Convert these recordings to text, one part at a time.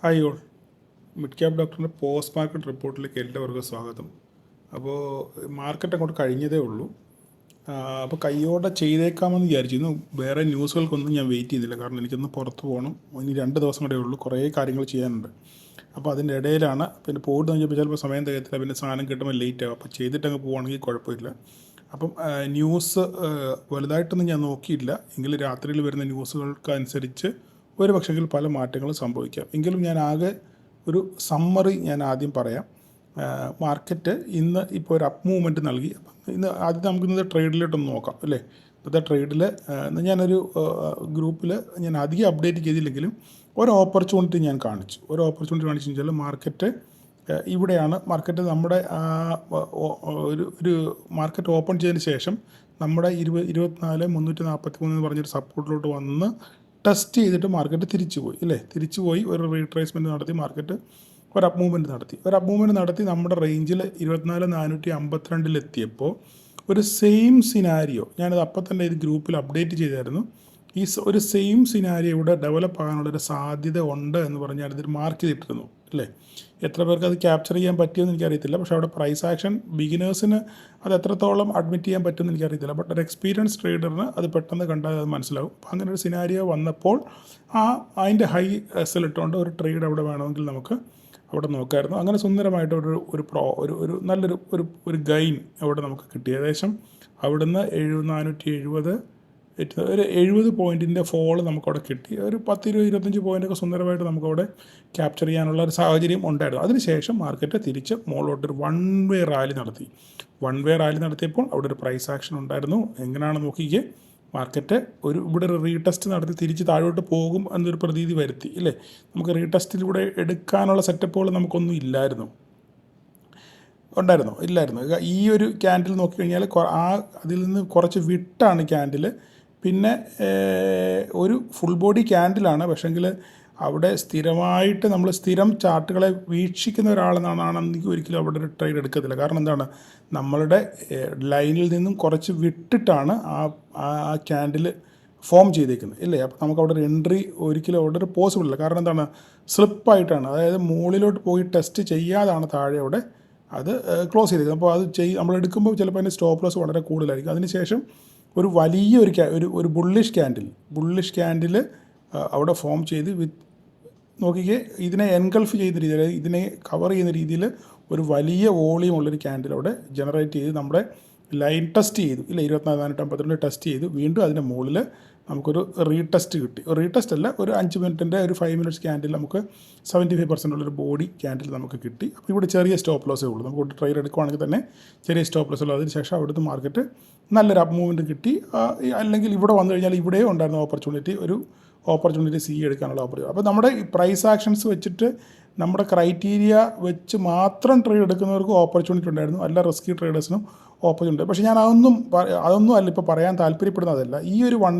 Hi all, mid cap ഡോക്ടറിൻ്റെ post market റിപ്പോർട്ടിലേക്ക് എല്ലാവർക്കും സ്വാഗതം. അപ്പോൾ മാർക്കറ്റ് അങ്ങോട്ട് കഴിഞ്ഞതേ ഉള്ളൂ. അപ്പോൾ കയ്യോടെ ചെയ്തേക്കാമെന്ന് വിചാരിച്ചിരുന്നു. വേറെ ന്യൂസുകൾക്കൊന്നും ഞാൻ വെയിറ്റ് ചെയ്തില്ല, കാരണം എനിക്കൊന്ന് പുറത്ത് പോകണം. ഇനി 2 ദിവസം കൂടെ ഉള്ളൂ, കുറേ കാര്യങ്ങൾ ചെയ്യാനുണ്ട്. അപ്പോൾ അതിൻ്റെ ഇടയിലാണ് പിന്നെ പോയിട്ട് നോക്കിയപ്പോൾ ചിലപ്പോൾ സമയം തികയത്തില്ല, പിന്നെ സാധനം കിട്ടുമ്പോൾ ലേറ്റ് ആകും. അപ്പോൾ ചെയ്തിട്ടങ്ങ് പോവുകയാണെങ്കിൽ കുഴപ്പമില്ല. അപ്പം ന്യൂസ് വലുതായിട്ടൊന്നും ഞാൻ നോക്കിയില്ല, എങ്കിലും രാത്രിയിൽ വരുന്ന ന്യൂസുകൾക്കനുസരിച്ച് ഒരു പക്ഷെങ്കിൽ പല മാറ്റങ്ങളും സംഭവിക്കാം. എങ്കിലും ഞാൻ ആകെ ഒരു സമ്മറി ഞാൻ ആദ്യം പറയാം. മാർക്കറ്റ് ഇന്ന് ഇപ്പോൾ ഒരു അപ്പ് മൂവ്മെൻറ്റ് നൽകി. ഇന്ന് ആദ്യം നമുക്ക് ഇന്നത്തെ ട്രേഡിലോട്ടൊന്ന് നോക്കാം അല്ലേ. ഇന്നത്തെ ട്രേഡിൽ ഞാനൊരു ഗ്രൂപ്പിൽ ഞാൻ അധികം അപ്ഡേറ്റ് ചെയ്തില്ലെങ്കിലും ഒരു ഓപ്പർച്യൂണിറ്റി ഞാൻ കാണിച്ചു. ഒരു ഓപ്പർച്യൂണിറ്റി കാണിച്ചു വെച്ചാൽ മാർക്കറ്റ് ഇവിടെയാണ്. മാർക്കറ്റ് നമ്മുടെ ഒരു മാർക്കറ്റ് ഓപ്പൺ ചെയ്തതിന് ശേഷം നമ്മുടെ 24,343 എന്ന് പറഞ്ഞൊരു സപ്പോർട്ടിലോട്ട് വന്ന് ടെസ്റ്റ് ചെയ്തിട്ട് മാർക്കറ്റ് തിരിച്ചു പോയി അല്ലേ. തിരിച്ചു പോയി ഒരു റീട്രേസ്മെൻറ്റ് നടത്തി, മാർക്കറ്റ് ഒരു അപ്പ് മൂവ്മെൻറ്റ് നടത്തി നമ്മുടെ റേഞ്ചിൽ 24,452 എത്തിയപ്പോൾ ഒരു സെയിം സിനാരിയോ ഞാനത് അപ്പം തന്നെ ഇത് ഗ്രൂപ്പിൽ അപ്ഡേറ്റ് ചെയ്തായിരുന്നു. ഒരു സെയിം സിനാരിയോ ഇവിടെ ഡെവലപ്പ് ആകാനുള്ളൊരു സാധ്യത ഉണ്ട് എന്ന് പറഞ്ഞാൽ ഇതിൽ മാർക്ക് ചെയ്തിട്ടിരുന്നു അല്ലേ. എത്ര പേർക്ക് അത് ക്യാപ്ചർ ചെയ്യാൻ പറ്റിയെന്ന് എനിക്കറിയത്തില്ല, പക്ഷേ അവിടെ പ്രൈസ് ആക്ഷൻ ബിഗിനേഴ്സിന് അത് എത്രത്തോളം അഡ്മിറ്റ് ചെയ്യാൻ പറ്റുമെന്ന് എനിക്കറിയത്തില്ല. ബട്ട് ഒരു എക്സ്പീരിയൻസ് ട്രേഡറിന് അത് പെട്ടെന്ന് കണ്ടാൽ അത് മനസ്സിലാവും. അപ്പോൾ അങ്ങനെ ഒരു സിനാരിയോ വന്നപ്പോൾ അതിൻ്റെ ഹൈ എസ്എൽ ഇട്ടുകൊണ്ട് ഒരു ട്രേഡ് അവിടെ വേണമെങ്കിൽ നമുക്ക് അവിടെ നോക്കായിരുന്നു. അങ്ങനെ സുന്ദരമായിട്ട് ഒരു നല്ലൊരു ഒരു ഗെയിൻ അവിടെ നമുക്ക് കിട്ടി. ഏകദേശം അവിടുന്ന് 470 ഒരു 70 പോയിൻറ്റിൻ്റെ ഫോൾ നമുക്കവിടെ കിട്ടി. ഒരു 10-25 പോയിൻ്റൊക്കെ സുന്ദരമായിട്ട് നമുക്കവിടെ ക്യാപ്ചർ ചെയ്യാനുള്ള ഒരു സാഹചര്യം ഉണ്ടായിരുന്നു. അതിനുശേഷം മാർക്കറ്റ് തിരിച്ച് മുകളിലോട്ടൊരു വൺ വേ റാലി നടത്തിയപ്പോൾ അവിടെ ഒരു പ്രൈസ് ആക്ഷൻ ഉണ്ടായിരുന്നു. എങ്ങനെയാണെന്ന് നോക്കിക്കേ, മാർക്കറ്റ് ഇവിടെ ഒരു റീടെസ്റ്റ് നടത്തി തിരിച്ച് താഴോട്ട് പോകും എന്നൊരു പ്രതീതി വരുത്തി ഇല്ലേ. നമുക്ക് റീടെസ്റ്റിലൂടെ എടുക്കാനുള്ള സെറ്റപ്പുകൾ നമുക്കൊന്നും ഇല്ലായിരുന്നു. ഈ ഒരു ക്യാൻഡിൽ നോക്കിക്കഴിഞ്ഞാൽ അതിൽ നിന്ന് കുറച്ച് വിട്ടാണ് ക്യാൻഡിൽ. പിന്നെ ഒരു ഫുൾ ബോഡി ക്യാൻഡിലാണ്, പക്ഷേങ്കിൽ അവിടെ സ്ഥിരമായിട്ട് നമ്മൾ സ്ഥിരം ചാർട്ടുകളെ വീക്ഷിക്കുന്ന ഒരാളെന്നാണെങ്കിൽ ഒരിക്കലും അവിടെ ഒരു ട്രേഡ് എടുക്കത്തില്ല. കാരണം എന്താണ്, നമ്മളുടെ ലൈനിൽ നിന്നും കുറച്ച് വിട്ടിട്ടാണ് ആ ക്യാൻഡിൽ ഫോം ചെയ്തേക്കുന്നത് ഇല്ലേ. അപ്പോൾ നമുക്ക് അവിടെ ഒരു എൻട്രി ഒരിക്കലും അവിടെ ഒരു പോസിബിൾ അല്ല. കാരണം എന്താണ്, സ്ലിപ്പായിട്ടാണ്, അതായത് മുകളിലോട്ട് പോയി ടെസ്റ്റ് ചെയ്യാതാണ് താഴെ അവിടെ അത് ക്ലോസ് ചെയ്തേക്കുന്നത്. അപ്പോൾ അത് നമ്മൾ എടുക്കുമ്പോൾ ചിലപ്പോൾ അതിൻ്റെ സ്റ്റോപ്പ് ലോസ് വളരെ കൂടുതലായിരിക്കും. അതിനുശേഷം ഒരു വലിയ ഒരു ബുള്ളിഷ് ക്യാൻഡിൽ അവിടെ ഫോം ചെയ്ത് നോക്കിക്കേ, ഇതിനെ എൻഗൾഫ് ചെയ്യുന്ന രീതിയിൽ, അതായത് ഇതിനെ കവർ ചെയ്യുന്ന രീതിയിൽ ഒരു വലിയ വോളിയം ഉള്ളൊരു ക്യാൻഡിൽ അവിടെ ജനറേറ്റ് ചെയ്ത് നമ്മുടെ ലൈൻ ടെസ്റ്റ് ചെയ്തു ഇല്ല. 24,452 ടെസ്റ്റ് ചെയ്തു. വീണ്ടും അതിൻ്റെ മുകളിൽ നമുക്കൊരു റീടെസ്റ്റ് കിട്ടി. റീടെസ്റ്റ് അല്ല, ഒരു 5 മിനിറ്റിൻ്റെ ഒരു 5 മിനിറ്റ്സ് ക്യാൻഡിൽ നമുക്ക് 75% ഉള്ളൊരു ബോഡി ക്യാൻഡിൽ നമുക്ക് കിട്ടി. അപ്പോൾ ഇവിടെ ചെറിയ സ്റ്റോപ്പ് ലോസേ ഉള്ളൂ. നമുക്ക് ട്രേഡ് എടുക്കുവാണെങ്കിൽ തന്നെ ചെറിയ സ്റ്റോപ്പ് ലോസ് ഉള്ളൂ. അതിന് ശേഷം അവിടുത്തെ മാർക്കറ്റ് നല്ലൊരു അപ്പ് മൂവ്മെൻറ്റ് കിട്ടി. അല്ലെങ്കിൽ ഇവിടെ വന്നു കഴിഞ്ഞാൽ ഇവിടെയും ഉണ്ടായിരുന്ന ഓപ്പർച്യൂണിറ്റി സി എടുക്കാനുള്ള ഓപ്പർച്യൂണിറ്റി. അപ്പോൾ നമ്മുടെ പ്രൈസ് ആക്ഷൻസ് വെച്ചിട്ട് നമ്മുടെ ക്രൈറ്റീരിയ വെച്ച് മാത്രം ട്രേഡ് എടുക്കുന്നവർക്ക് ഓപ്പർച്യൂണിറ്റി ഉണ്ടായിരുന്നു. എല്ലാ റിസ്കി ട്രേഡേഴ്സിനും ഓപ്പർച്യൂണിറ്റി. പക്ഷേ ഞാൻ അതൊന്നും അല്ല ഇപ്പോൾ പറയാൻ താല്പര്യപ്പെടുന്നതല്ല. ഈ ഒരു വൺ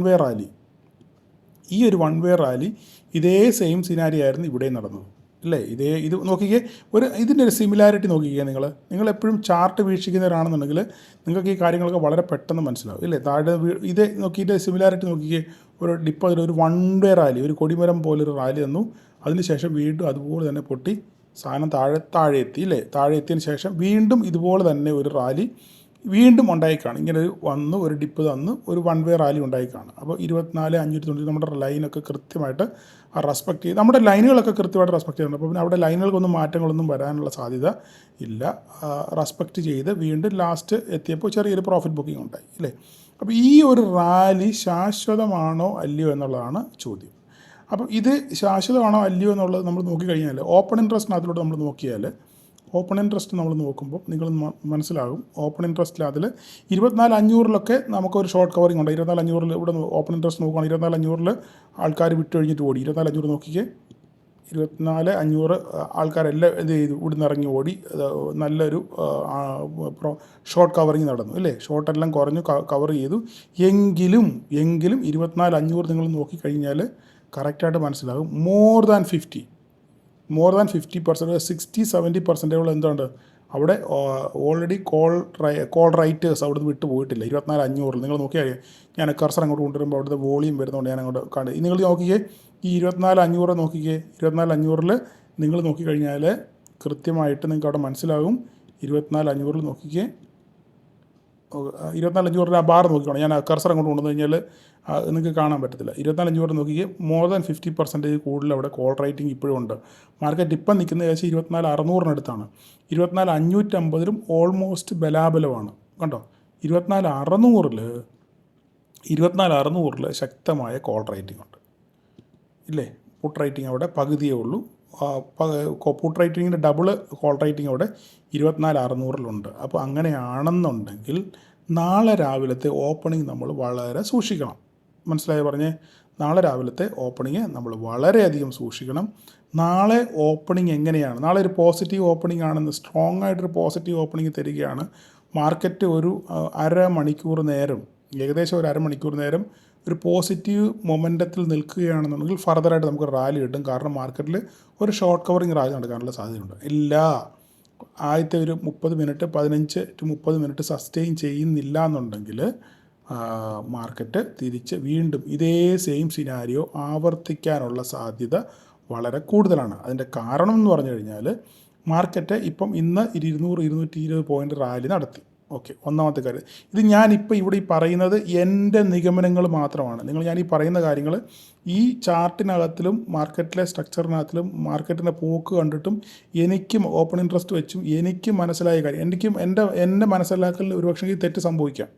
വേ റാലി ഇതേ സെയിം സിനാരി ആയിരുന്നു ഇവിടെ നടന്നത് അല്ലേ. ഇത് നോക്കിക്കേ, ഇതിൻ്റെ ഒരു സിമിലാരിറ്റി നോക്കിക്കേ. നിങ്ങൾ എപ്പോഴും ചാർട്ട് വീക്ഷിക്കുന്നവരാണെന്നുണ്ടെങ്കിൽ നിങ്ങൾക്ക് ഈ കാര്യങ്ങളൊക്കെ വളരെ പെട്ടെന്ന് മനസ്സിലാവും ഇല്ലേ. താഴെ നോക്കിയിട്ട് സിമിലാരിറ്റി നോക്കിക്കേ. ഒരു ഡിപ്പ് ഒരു വൺ വേ റാലി, ഒരു കൊടിമരം പോലൊരു റാലി തന്നു. അതിനുശേഷം വീണ്ടും അതുപോലെ തന്നെ പൊട്ടി സാധനം താഴെ എത്തി ഇല്ലേ. താഴെ എത്തിയതിന് ശേഷം വീണ്ടും ഇതുപോലെ തന്നെ ഒരു റാലി വീണ്ടും ഉണ്ടായിക്കാണ്. ഇങ്ങനെ ഒരു ഡിപ്പ് തന്ന് ഒരു വൺ വേ റാലി ഉണ്ടായിക്കാണ്. അപ്പോൾ 24,590 നമ്മുടെ ലൈനൊക്കെ കൃത്യമായിട്ട് റെസ്പെക്റ്റ് ചെയ്ത്, നമ്മുടെ ലൈനുകളൊക്കെ കൃത്യമായിട്ട് റെസ്പെക്റ്റ് ചെയ്യുന്നുണ്ട്. അപ്പോൾ പിന്നെ അവിടെ ലൈനുകൾക്കൊന്നും മാറ്റങ്ങളൊന്നും വരാനുള്ള സാധ്യത ഇല്ല. റെസ്പെക്റ്റ് ചെയ്ത് വീണ്ടും ലാസ്റ്റ് എത്തിയപ്പോൾ ചെറിയൊരു പ്രോഫിറ്റ് ബുക്കിംഗ് ഉണ്ടായി ഇല്ലേ. അപ്പോൾ ഈ ഒരു റാലി ശാശ്വതമാണോ അല്ലയോ എന്നുള്ളതാണ് ചോദ്യം. അപ്പം ഇത് ശാശ്വതമാണോ അല്ലയോ എന്നുള്ളത് നമ്മൾ നോക്കിക്കഴിഞ്ഞാൽ ഓപ്പൺ ഇൻട്രസ്റ്റിനകത്തിലോട്ട് നമ്മൾ നോക്കിയാൽ, ഓപ്പൺ ഇൻട്രസ്റ്റ് നമ്മൾ നോക്കുമ്പോൾ നിങ്ങൾ മനസ്സിലാകും. ഓപ്പൺ ഇൻട്രസ്റ്റിൽ അതിൽ 24,500 നമുക്കൊരു ഷോർട്ട് കവറിങ് ഉണ്ട്. 24,500 ഇവിടെ ഓപ്പൺ ഇൻട്രസ്റ്റ് നോക്കുകയാണെങ്കിൽ 24,500 ആൾക്കാർ വിട്ടൊഴിഞ്ഞിട്ട് ഓടി. 24,500 നോക്കിക്കേ, 24,500 ആൾക്കാരെല്ലാം എന്ത് ചെയ്തു, ഇവിടുന്ന് ഇറങ്ങി ഓടി. നല്ലൊരു ഷോർട്ട് കവറിങ് നടന്നു അല്ലേ. ഷോർട്ടെല്ലാം കുറഞ്ഞു കവർ ചെയ്തു. എങ്കിലും 24,500 നിങ്ങൾ നോക്കിക്കഴിഞ്ഞാൽ കറക്റ്റായിട്ട് മനസ്സിലാകും. മോർ ദാൻ 50% 60-70% എന്തുണ്ട് അവിടെ ഓൾറെഡി കോൾ റൈറ്റേഴ്സ് അവിടുന്ന് വിട്ട് പോയിട്ടില്ല. 24,500 നിങ്ങൾ നോക്കിയാൽ ഞാൻ കർസർ അങ്ങോട്ട് കൊണ്ടുവരുമ്പോൾ അവിടുത്തെ വോളിയം വരുന്നതുകൊണ്ട് ഞാൻ അങ്ങോട്ട് കാണും. നിങ്ങൾ നോക്കിക്കേ, ഈ 24,500 നോക്കിക്കേ, 24,500 നിങ്ങൾ നോക്കിക്കഴിഞ്ഞാൽ കൃത്യമായിട്ട് നിങ്ങൾക്ക് അവിടെ മനസ്സിലാകും. 24,500 നോക്കിക്കേ, 24,500 ആ ബാർ നോക്കിക്കോണം. ഞാൻ കർസർ അങ്ങോട്ട് കൊണ്ടുവന്നു കഴിഞ്ഞാൽ നിങ്ങൾക്ക് കാണാൻ പറ്റത്തില്ല. 24,500 നോക്കിക്കേ, മോർ ദാൻ 50% കൂടുതൽ അവിടെ കോൾ റേറ്റിംഗ് ഇപ്പോഴും ഉണ്ട്. മാർക്കറ്റ് ഇപ്പം നിൽക്കുന്നത് ഏകദേശം 24,600-അടുത്താണ്. 24,550 ഓൾമോസ്റ്റ് ബലാബലമാണ്. കണ്ടോ, 24,600 ശക്തമായ കോൾ റേറ്റിംഗ് ഉണ്ട് ഇല്ലേ. പുട്ട് റേറ്റിംഗ് അവിടെ പകുതിയേ ഉള്ളൂ. പുട്ട് റേറ്റിങ്ങിൻ്റെ ഡബിള് കോൾ റേറ്റിംഗ് അവിടെ 24,600 അപ്പോൾ അങ്ങനെയാണെന്നുണ്ടെങ്കിൽ നാളെ രാവിലത്തെ ഓപ്പണിംഗ് നമ്മൾ വളരെ സൂക്ഷിക്കണം. മനസ്സിലായി പറഞ്ഞേ, നാളെ രാവിലത്തെ ഓപ്പണിംഗ് നമ്മൾ വളരെയധികം സൂക്ഷിക്കണം. നാളെ ഓപ്പണിംഗ് എങ്ങനെയാണ്? നാളെ ഒരു പോസിറ്റീവ് ഓപ്പണിംഗ് ആണെന്ന്, സ്ട്രോങ് ആയിട്ടൊരു പോസിറ്റീവ് ഓപ്പണിംഗ് തരികയാണ്. മാർക്കറ്റ് ഒരു അരമണിക്കൂർ നേരം, ഏകദേശം ഒരു അരമണിക്കൂർ നേരം ഒരു പോസിറ്റീവ് മൊമെൻറ്റത്തിൽ നിൽക്കുകയാണെന്നുണ്ടെങ്കിൽ ഫർദറായിട്ട് നമുക്ക് റാലി കിട്ടും. കാരണം മാർക്കറ്റിൽ ഒരു ഷോർട്ട് കവറിങ് റാലി നടക്കാനുള്ള സാധ്യതയുണ്ട്. ആദ്യത്തെ ഒരു 15 to 30 മിനിറ്റ് സസ്റ്റെയിൻ ചെയ്യുന്നില്ല എന്നുണ്ടെങ്കിൽ മാർക്കറ്റ് തിരിച്ച് വീണ്ടും ഇതേ സെയിം സിനാരിയോ ആവർത്തിക്കാനുള്ള സാധ്യത വളരെ കൂടുതലാണ്. അതിൻ്റെ കാരണം എന്ന് പറഞ്ഞു കഴിഞ്ഞാൽ മാർക്കറ്റ് ഇപ്പം ഇന്ന് 200-220 പോയിൻ്റ് റാലി നടത്തി. ഓക്കെ, ഒന്നാമത്തെ കാര്യം. ഇത് ഞാനിപ്പോൾ ഇവിടെ ഈ പറയുന്നത് എൻ്റെ നിഗമനങ്ങൾ മാത്രമാണ്. ഞാൻ ഈ പറയുന്ന കാര്യങ്ങൾ ഈ ചാർട്ടിനകത്തിലും മാർക്കറ്റിലെ സ്ട്രക്ചറിനകത്തിലും മാർക്കറ്റിൻ്റെ പോക്ക് കണ്ടിട്ടും എനിക്കും ഓപ്പൺ ഇൻട്രസ്റ്റ് വെച്ചും എനിക്കും മനസ്സിലായ കാര്യം, എൻ്റെ മനസ്സിലാക്കലിന് ഒരുപക്ഷെ തെറ്റ് സംഭവിക്കാം.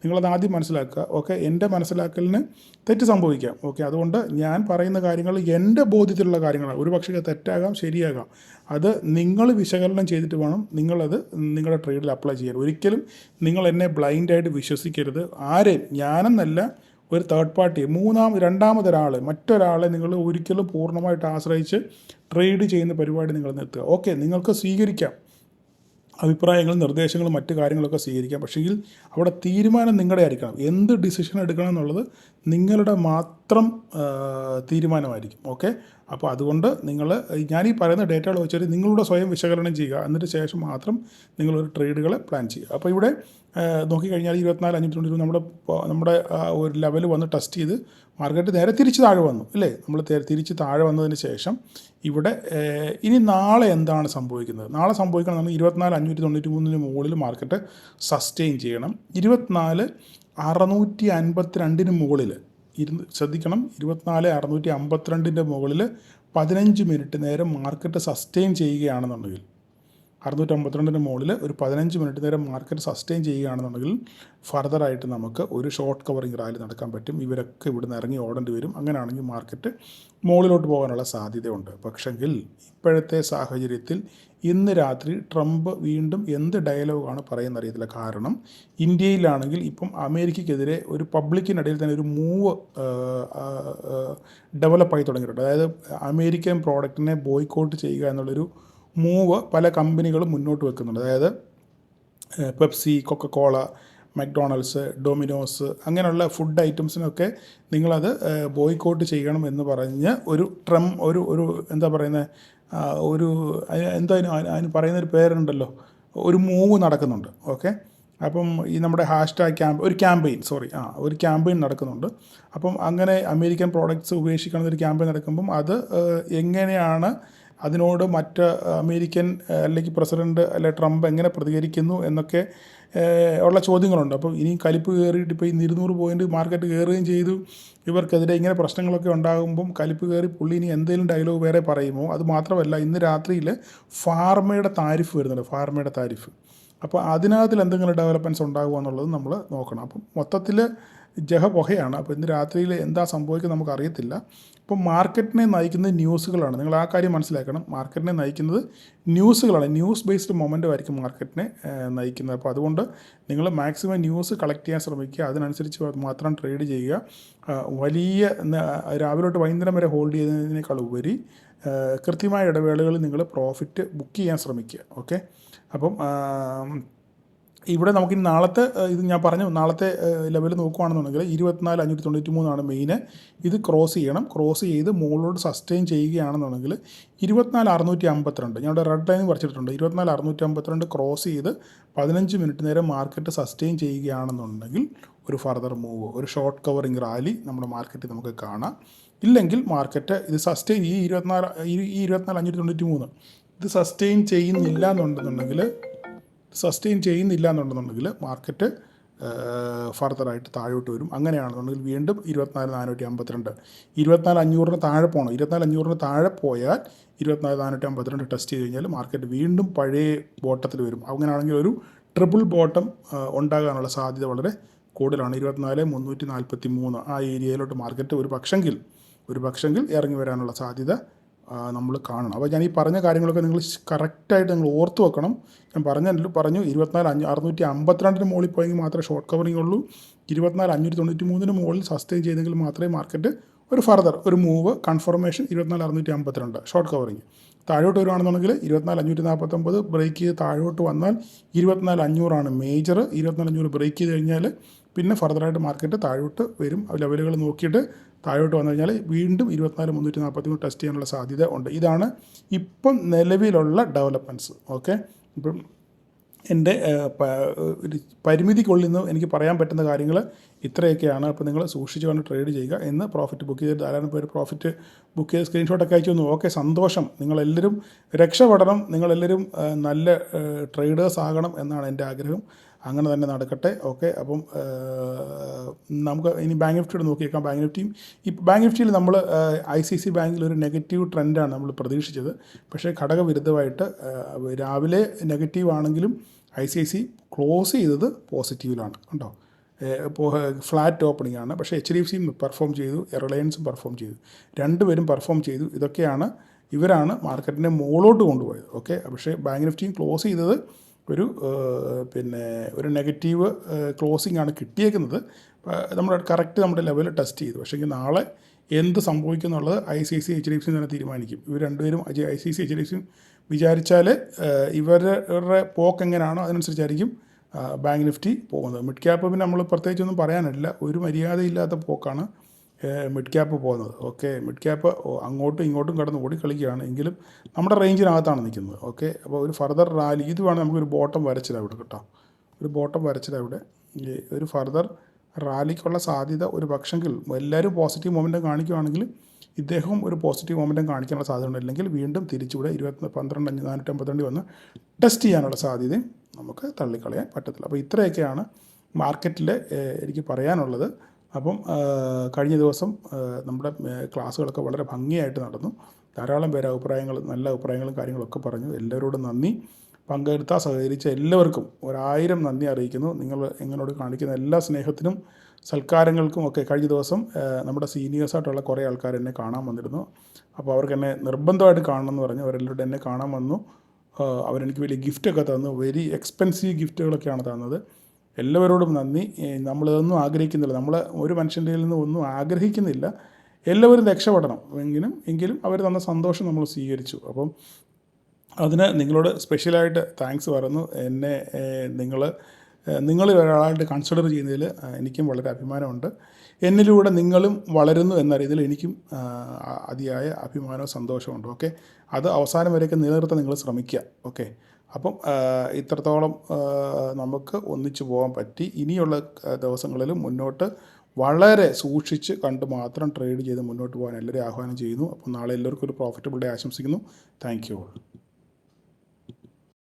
നിങ്ങളത് ആദ്യം മനസ്സിലാക്കുക. ഓക്കെ, എൻ്റെ മനസ്സിലാക്കലിന് തെറ്റ് സംഭവിക്കാം. ഓക്കെ, അതുകൊണ്ട് ഞാൻ പറയുന്ന കാര്യങ്ങൾ എൻ്റെ ബോധ്യത്തിലുള്ള കാര്യങ്ങളാണ്. ഒരു പക്ഷേ തെറ്റാകാം, ശരിയാകാം. അത് നിങ്ങൾ വിശകലനം ചെയ്തിട്ട് വേണം നിങ്ങളത് നിങ്ങളുടെ ട്രേഡിൽ അപ്ലൈ ചെയ്യാൻ. ഒരിക്കലും നിങ്ങൾ എന്നെ ബ്ലൈൻഡായിട്ട് വിശ്വസിക്കരുത്. ആരെയും, ഞാനെന്നല്ല, ഒരു തേർഡ് പാർട്ടി, രണ്ടാമതൊരാൾ, മറ്റൊരാളെ നിങ്ങൾ ഒരിക്കലും പൂർണ്ണമായിട്ട് ആശ്രയിച്ച് ട്രേഡ് ചെയ്യുന്ന പരിപാടി നിങ്ങൾ നിർത്തുക. ഓക്കെ, നിങ്ങൾക്ക് സ്വീകരിക്കാം അഭിപ്രായങ്ങളും നിർദ്ദേശങ്ങളും മറ്റു കാര്യങ്ങളൊക്കെ സ്വീകരിക്കാം. പക്ഷേങ്കിൽ അവിടെ തീരുമാനം നിങ്ങളുടെ ആയിരിക്കണം. എന്ത് ഡിസിഷൻ എടുക്കണം എന്നുള്ളത് നിങ്ങളുടെ മാത്രം തീരുമാനമായിരിക്കും. ഓക്കെ, അപ്പോൾ അതുകൊണ്ട് ഞാനീ പറയുന്ന ഡേറ്റകൾ വെച്ചിട്ട് നിങ്ങളുടെ സ്വയം വിശകലനം ചെയ്യുക. എന്നിട്ട് ശേഷം മാത്രം നിങ്ങളൊരു ട്രേഡുകളെ പ്ലാൻ ചെയ്യുക. അപ്പോൾ ഇവിടെ നോക്കിക്കഴിഞ്ഞാൽ 24,590 നമ്മുടെ ഒരു ലെവൽ വന്ന് ടെസ്റ്റ് ചെയ്ത് മാർക്കറ്റ് നേരെ തിരിച്ച് താഴെ വന്നു അല്ലേ. നമ്മൾ തിരിച്ച് താഴെ വന്നതിന് ശേഷം ഇവിടെ ഇനി നാളെ എന്താണ് സംഭവിക്കുന്നത്? നാളെ സംഭവിക്കണമെന്ന് 24,593 മുകളിൽ മാർക്കറ്റ് സസ്റ്റെയിൻ ചെയ്യണം. 24,652 മുകളിൽ ശ്രദ്ധിക്കണം. 24,652 മുകളിൽ 15 മിനിറ്റ് നേരം മാർക്കറ്റ് സസ്റ്റെയിൻ ചെയ്യുകയാണെന്നുണ്ടെങ്കിൽ, 652 മുകളിൽ ഒരു 15 മിനിറ്റ് നേരം മാർക്കറ്റ് സസ്റ്റെയിൻ ചെയ്യുകയാണെന്നുണ്ടെങ്കിൽ ഫർദറായിട്ട് നമുക്ക് ഒരു ഷോർട്ട് കവറിങ് റാലി നടക്കാൻ പറ്റും. ഇവരൊക്കെ ഇവിടുന്ന് ഇറങ്ങി ഓടേണ്ടി വരും. അങ്ങനെയാണെങ്കിൽ മാർക്കറ്റ് മുകളിലോട്ട് പോകാനുള്ള സാധ്യതയുണ്ട്. പക്ഷെങ്കിൽ ഇപ്പോഴത്തെ സാഹചര്യത്തിൽ ഇന്ന് രാത്രി ട്രംപ് വീണ്ടും എന്ത് ഡയലോഗാണ് പറയുന്നത് അറിയത്തില്ല. കാരണം ഇന്ത്യയിലാണെങ്കിൽ ഇപ്പം അമേരിക്കയ്ക്കെതിരെ ഒരു പബ്ലിക്കിനിടയിൽ തന്നെ ഒരു മൂവ് ഡെവലപ്പായി തുടങ്ങിയിട്ടുണ്ട്. അതായത് അമേരിക്കൻ പ്രോഡക്റ്റിനെ ബോയ്ക്കോട്ട് ചെയ്യുക എന്നുള്ളൊരു മൂവ് പല കമ്പനികളും മുന്നോട്ട് വെക്കുന്നുണ്ട്. അതായത് പെപ്സി, കൊക്കക്കോള, മക്ഡൊണാൾഡ്സ്, ഡൊമിനോസ് അങ്ങനെയുള്ള ഫുഡ് ഐറ്റംസിനൊക്കെ നിങ്ങളത് ബോയ്ക്കോട്ട് ചെയ്യണം എന്ന് പറഞ്ഞ് ഒരു എന്താ പറയുന്നത്, അതിന് പറയുന്നൊരു പേരുണ്ടല്ലോ, ഒരു മൂവ് നടക്കുന്നുണ്ട്. ഓക്കെ, അപ്പം ഈ നമ്മുടെ #, ഒരു ക്യാമ്പയിൻ നടക്കുന്നുണ്ട്. അപ്പം അങ്ങനെ അമേരിക്കൻ പ്രോഡക്റ്റ്സ് ഉപേക്ഷിക്കണം ഒരു ക്യാമ്പയിൻ നടക്കുമ്പം അത് എങ്ങനെയാണ് അതിനോട് മറ്റ് അമേരിക്കൻ അല്ലെങ്കിൽ പ്രസിഡൻറ്റ് അല്ലെ ട്രംപ് എങ്ങനെ പ്രതികരിക്കുന്നു എന്നൊക്കെ ഉള്ള ചോദ്യങ്ങളുണ്ട്. അപ്പോൾ ഇനി കലിപ്പ് കയറിയിട്ട് ഇപ്പോൾ 200 പോയിൻ്റ് മാർക്കറ്റ് കയറുകയും ചെയ്തു. ഇവർക്കെതിരെ ഇങ്ങനെ പ്രശ്നങ്ങളൊക്കെ ഉണ്ടാകുമ്പം കലിപ്പ് കയറി പുള്ളി ഇനി എന്തെങ്കിലും ഡയലോഗ് വേറെ പറയുമോ? അത് മാത്രമല്ല, ഇന്ന് രാത്രിയിൽ ഫാർമയുടെ താരിഫ് വരുന്നുണ്ട്. അപ്പോൾ അതിനകത്തിൽ എന്തെങ്കിലും ഡെവലപ്മെൻറ്റ്സ് ഉണ്ടാകുമോ എന്നുള്ളത് നമ്മൾ നോക്കണം. അപ്പം മൊത്തത്തിൽ ജഹപൊഹയാണ്. അപ്പോൾ ഇന്ന് രാത്രിയിൽ എന്താ സംഭവിക്കുന്നത് നമുക്കറിയത്തില്ല. ഇപ്പോൾ മാർക്കറ്റിനെ നയിക്കുന്നത് ന്യൂസുകളാണ്. നിങ്ങൾ ആ കാര്യം മനസ്സിലാക്കണം. മാർക്കറ്റിനെ നയിക്കുന്നത് ന്യൂസുകളാണ്. ന്യൂസ് ബേസ്ഡ് മൊമെൻ്റ് ആയിരിക്കും മാർക്കറ്റിനെ നയിക്കുന്നത്. അപ്പോൾ അതുകൊണ്ട് നിങ്ങൾ മാക്സിമം ന്യൂസ് കളക്ട് ചെയ്യാൻ ശ്രമിക്കുക. അതിനനുസരിച്ച് മാത്രം ട്രേഡ് ചെയ്യുക. വലിയ രാവിലെ തൊട്ട് വൈകുന്നേരം വരെ ഹോൾഡ് ചെയ്യുന്നതിനേക്കാൾ ഉപരി കൃത്യമായ ഇടവേളകളിൽ നിങ്ങൾ പ്രോഫിറ്റ് ബുക്ക് ചെയ്യാൻ ശ്രമിക്കുക. ഓക്കെ, അപ്പം ഇവിടെ നമുക്ക് നാളത്തെ ഇത് ഞാൻ പറഞ്ഞു, നാളത്തെ ലെവൽ നോക്കുകയാണെന്നുണ്ടെങ്കിൽ 24,593 മെയിന്. ഇത് ക്രോസ് ചെയ്യണം. ക്രോസ് ചെയ്ത് മുകളിലോട്ട് സസ്റ്റെയിൻ ചെയ്യുകയാണെന്നുണ്ടെങ്കിൽ 24,652, ഞാൻ ഇവിടെ റെഡ് ലൈൻ വരച്ചിട്ടുണ്ട്. 24,652 ക്രോസ് ചെയ്ത് 15 മിനിറ്റ് നേരം മാർക്കറ്റ് സസ്റ്റെയിൻ ചെയ്യുകയാണെന്നുണ്ടെങ്കിൽ ഒരു ഫർദർ മൂവ്, ഒരു ഷോർട്ട് കവറിങ് റാലി നമ്മുടെ മാർക്കറ്റിൽ നമുക്ക് കാണാം. ഇല്ലെങ്കിൽ മാർക്കറ്റ് ഇത് സസ്റ്റെയിൻ ഈ 24,593 ഇത് സസ്റ്റെയിൻ ചെയ്യുന്നില്ല എന്നുണ്ടെങ്കിൽ മാർക്കറ്റ് ഫർദറായിട്ട് താഴോട്ട് വരും. അങ്ങനെയാണെന്നുണ്ടെങ്കിൽ വീണ്ടും 24,452, 24,500 താഴെ പോകണം. 24,500 താഴെ പോയാൽ 24,452 ടെസ്റ്റ് ചെയ്ത് കഴിഞ്ഞാൽ മാർക്കറ്റ് വീണ്ടും പഴയ ബോട്ടത്തിൽ വരും. അങ്ങനെയാണെങ്കിൽ ഒരു ട്രിപ്പിൾ ബോട്ടം ഉണ്ടാകാനുള്ള സാധ്യത വളരെ കൂടുതലാണ്. 24,343 ആ ഏരിയയിലോട്ട് മാർക്കറ്റ് ഒരു പക്ഷെങ്കിൽ ഇറങ്ങി വരാനുള്ള സാധ്യത നമ്മൾ കാണണം. അപ്പോൾ ഞാൻ ഈ പറഞ്ഞ കാര്യങ്ങളൊക്കെ നിങ്ങൾ കറക്റ്റായിട്ട് നിങ്ങൾ ഓർത്ത് വെക്കണം. ഞാൻ പറഞ്ഞു 24,652 മുകളിൽ പോയെങ്കിൽ മാത്രമേ ഷോർട്ട് കവറിങ് ഉള്ളൂ. 24,593 മുകളിൽ സസ്റ്റെയിൻ ചെയ്തെങ്കിൽ മാത്രമേ മാർക്കറ്റ് ഒരു ഫർദർ ഒരു മൂവ് കൺഫർമേഷൻ 24,652 ഷോർട്ട് കവറിങ്. താഴോട്ട് വരുവാണെന്നുണ്ടെങ്കിൽ 24,549 ബ്രേക്ക് ചെയ്ത് താഴോട്ട് വന്നാൽ 24,500 മേജർ. 24,500 ബ്രേക്ക് ചെയ്ത് കഴിഞ്ഞാൽ പിന്നെ ഫർദറായിട്ട് മാർക്കറ്റ് താഴോട്ട് വരും. ലെവലുകൾ നോക്കിയിട്ട് താഴോട്ട് വന്നു കഴിഞ്ഞാൽ വീണ്ടും 24,343 ടെസ്റ്റ് ചെയ്യാനുള്ള സാധ്യത ഉണ്ട്. ഇതാണ് ഇപ്പം നിലവിലുള്ള ഡെവലപ്മെൻറ്റ്സ്. ഓക്കെ, ഇപ്പം എൻ്റെ പരിമിതിക്കുള്ളിൽ നിന്ന് എനിക്ക് പറയാൻ പറ്റുന്ന കാര്യങ്ങൾ ഇത്രയൊക്കെയാണ്. അപ്പോൾ നിങ്ങൾ സൂക്ഷിച്ച് കൊണ്ട് ട്രേഡ് ചെയ്യുക. എന്ന് പ്രോഫിറ്റ് ബുക്ക് ചെയ്ത് ധാരാളം പേര് പ്രോഫിറ്റ് ബുക്ക് ചെയ്ത് സ്ക്രീൻഷോട്ടൊക്കെ അയച്ചു തന്നു. ഓക്കെ, സന്തോഷം. നിങ്ങളെല്ലാവരും രക്ഷപ്പെടണം, നിങ്ങളെല്ലാവരും നല്ല ട്രേഡേഴ്സ് ആകണം എന്നാണ് എൻ്റെ ആഗ്രഹം. അങ്ങനെ തന്നെ നടക്കട്ടെ. ഓക്കെ, അപ്പം നമുക്ക് ഇനി ബാങ്ക് നിഫ്റ്റിയോട് നോക്കിയേക്കാം. ബാങ്ക് നിഫ്റ്റിയിൽ നമ്മൾ ICICI ബാങ്കിൽ ഒരു നെഗറ്റീവ് ട്രെൻഡാണ് നമ്മൾ പ്രതീക്ഷിച്ചത്. പക്ഷേ ഘടകവിരുദ്ധമായിട്ട് രാവിലെ നെഗറ്റീവ് ആണെങ്കിലും ICICI ക്ലോസ് ചെയ്തത് പോസിറ്റീവിലാണ്. കണ്ടോ, ഇപ്പോൾ ഫ്ലാറ്റ് ഓപ്പണിംഗ് ആണ്. പക്ഷേ HDFCയും പെർഫോം ചെയ്തു, റിലയൻസും പെർഫോം ചെയ്തു, രണ്ടുപേരും പെർഫോം ചെയ്തു. ഇവരാണ് മാർക്കറ്റിനെ മുകളിലോട്ട് കൊണ്ടുപോയത്. ഓക്കെ, പക്ഷേ ബാങ്ക് നിഫ്റ്റിയും ക്ലോസ് ചെയ്തത് ഒരു നെഗറ്റീവ് ക്ലോസിംഗ് ആണ് കിട്ടിയേക്കുന്നത്. നമ്മൾ കറക്റ്റ് നമ്മുടെ ലെവൽ ടെസ്റ്റ് ചെയ്തു. പക്ഷേ നാളെ എന്ത് സംഭവിക്കും എന്നുള്ളത് ICICI HDFCയും തന്നെ തീരുമാനിക്കും. ഇവർ രണ്ടുപേരും ICICI HDFCയും വിചാരിച്ചാൽ ഇവരുടെ പോക്ക് എങ്ങനെയാണോ അതിനനുസരിച്ചായിരിക്കും ബാങ്ക് നിഫ്റ്റി പോകുന്നത്. മിഡ് ക്യാപ്പ് പിന്നെ നമ്മൾ പ്രത്യേകിച്ചൊന്നും പറയാനില്ല, ഒരു മര്യാദയില്ലാത്ത പോക്കാണ് മിഡ് ക്യാപ്പ് പോകുന്നത്. ഓക്കെ, മിഡ് ക്യാപ്പ് അങ്ങോട്ടും ഇങ്ങോട്ടും കടന്ന് ഓടിക്കളിക്കുകയാണ്, എങ്കിലും നമ്മുടെ റേഞ്ചിനകത്താണ് നിൽക്കുന്നത്. ഓക്കെ, അപ്പോൾ ഒരു ഫർദർ റാലി ഇത് വേണം നമുക്കൊരു ബോട്ടം വരച്ചില്ല ഇവിടെ കേട്ടോ, ഒരു ബോട്ടം വരച്ചില്ല ഇവിടെ. ഒരു ഫർദർ റാലിക്കുള്ള സാധ്യത ഒരു പക്ഷെങ്കിൽ എല്ലാവരും പോസിറ്റീവ് മൊമെൻറ്റം കാണിക്കുകയാണെങ്കിൽ ഇദ്ദേഹവും ഒരു പോസിറ്റീവ് മൊമെൻറ്റം കാണിക്കാനുള്ള സാധ്യത ഉണ്ട്. അല്ലെങ്കിൽ വീണ്ടും തിരിച്ചുകൂടെ 12,452 വന്ന് ടെസ്റ്റ് ചെയ്യാനുള്ള സാധ്യതയും നമുക്ക് തള്ളിക്കളയാൻ പറ്റത്തില്ല. അപ്പോൾ ഇത്രയൊക്കെയാണ് മാർക്കറ്റിൽ എനിക്ക് പറയാനുള്ളത്. അപ്പം കഴിഞ്ഞ ദിവസം നമ്മുടെ ക്ലാസ്സുകളൊക്കെ വളരെ ഭംഗിയായിട്ട് നടന്നു. ധാരാളം പേര് നല്ല അഭിപ്രായങ്ങളും കാര്യങ്ങളൊക്കെ പറഞ്ഞു. എല്ലാവരോടും നന്ദി. പങ്കെടുത്ത സഹകരിച്ച എല്ലാവർക്കും 1000 നന്ദി അറിയിക്കുന്നു. നിങ്ങൾ എന്നോട് കാണിക്കുന്ന എല്ലാ സ്നേഹത്തിനും സൽക്കാരങ്ങൾക്കും ഒക്കെ. കഴിഞ്ഞ ദിവസം നമ്മുടെ സീനിയേഴ്സായിട്ടുള്ള കുറേ ആൾക്കാർ എന്നെ കാണാൻ വന്നിരുന്നു. അപ്പോൾ അവർക്ക് എന്നെ നിർബന്ധമായിട്ട് കാണണമെന്ന് പറഞ്ഞു. അവരെല്ലാവരും എന്നെ കാണാൻ വന്നു. അവരെനിക്ക് വലിയ ഗിഫ്റ്റൊക്കെ തന്നു. വെരി എക്സ്പെൻസീവ് ഗിഫ്റ്റുകളൊക്കെയാണ് തന്നത്. എല്ലാവരോടും നന്ദി. നമ്മളിതൊന്നും ആഗ്രഹിക്കുന്നില്ല, നമ്മൾ ഒരു മനുഷ്യൻ്റെ കയ്യിൽ നിന്ന് ഒന്നും ആഗ്രഹിക്കുന്നില്ല. എല്ലാവരും രക്ഷപ്പെടണം എങ്കിലും അവർ തന്ന സന്തോഷം നമ്മൾ സ്വീകരിച്ചു. അപ്പം അതിന് നിങ്ങളോട് സ്പെഷ്യലായിട്ട് താങ്ക്സ് പറയുന്നു. എന്നെ നിങ്ങൾ ഒരാളായിട്ട് കൺസിഡർ ചെയ്യുന്നതിൽ എനിക്കും വളരെ അഭിമാനമുണ്ട്. എന്നിലൂടെ നിങ്ങളും വളരുന്നു എന്ന രീതിയിൽ എനിക്കും അതിയായ അഭിമാനവും സന്തോഷമുണ്ട്. ഓക്കെ, അത് അവസാനം വരെയൊക്കെ നിലനിർത്താൻ നിങ്ങൾ ശ്രമിക്കുക. ഓക്കെ, അപ്പം ഇത്രത്തോളം നമുക്ക് ഒന്നിച്ചു പോകാൻ പറ്റി. ഇനിയുള്ള ദിവസങ്ങളിലും മുന്നോട്ട് വളരെ സൂക്ഷിച്ച് കണ്ട് മാത്രം ട്രേഡ് ചെയ്ത് മുന്നോട്ട് പോകാൻ എല്ലാവരും ആഹ്വാനം ചെയ്യുന്നു. അപ്പം നാളെ എല്ലാവർക്കും ഒരു പ്രോഫിറ്റബിൾ ഡേ ആശംസിക്കുന്നു. Thank you all.